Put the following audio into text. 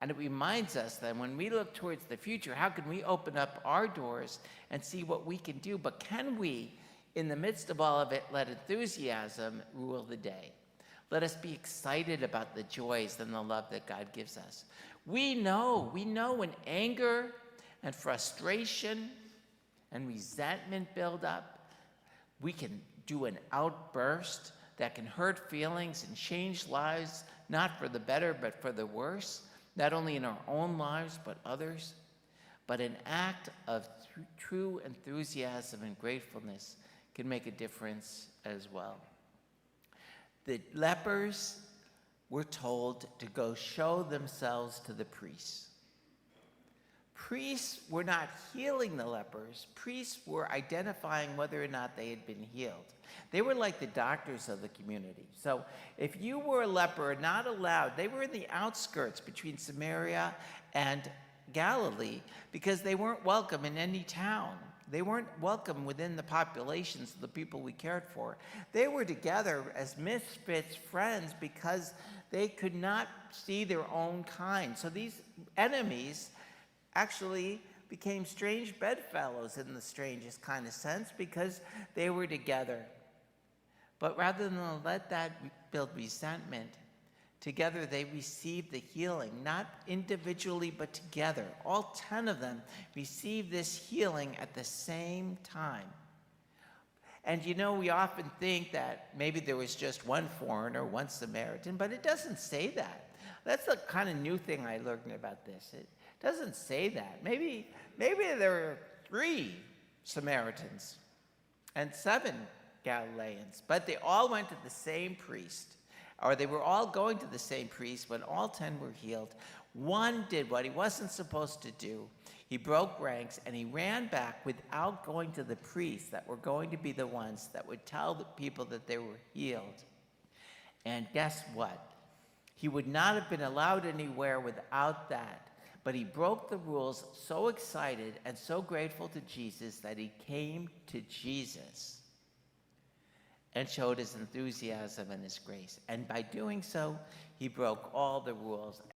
And it reminds us that when we look towards the future, how can we open up our doors and see what we can do? But can we, in the midst of all of it, let enthusiasm rule the day? Let us be excited about the joys and the love that God gives us. We know when anger and frustration and resentment build up, we can do an outburst that can hurt feelings and change lives, not for the better, but for the worse, not only in our own lives, but others. But an act of true enthusiasm and gratefulness can make a difference as well. The lepers were told to go show themselves to the priests. Priests were not healing the lepers. Priests were identifying whether or not they had been healed. They were like the doctors of the community. So if you were a leper, not allowed, they were in the outskirts between Samaria and Galilee because they weren't welcome in any town. They weren't welcome within the populations of the people we cared for. They were together as misfits, friends, because they could not see their own kind. So these enemies actually became strange bedfellows in the strangest kind of sense because they were together. But rather than let that build resentment, together they received the healing, not individually but together. All 10 of them received this healing at the same time. And you know, we often think that maybe there was just one foreigner, one Samaritan, but it doesn't say that. That's the kind of new thing I learned about this. It doesn't say that. Maybe there were 3 Samaritans and 7 Galileans, but they all went to the same priest, or they were all going to the same priest when all 10 were healed. One did what he wasn't supposed to do. He broke ranks and he ran back without going to the priests that were going to be the ones that would tell the people that they were healed. And guess what? He would not have been allowed anywhere without that. But he broke the rules, so excited and so grateful to Jesus that he came to Jesus and showed his enthusiasm and his grace. And by doing so, he broke all the rules.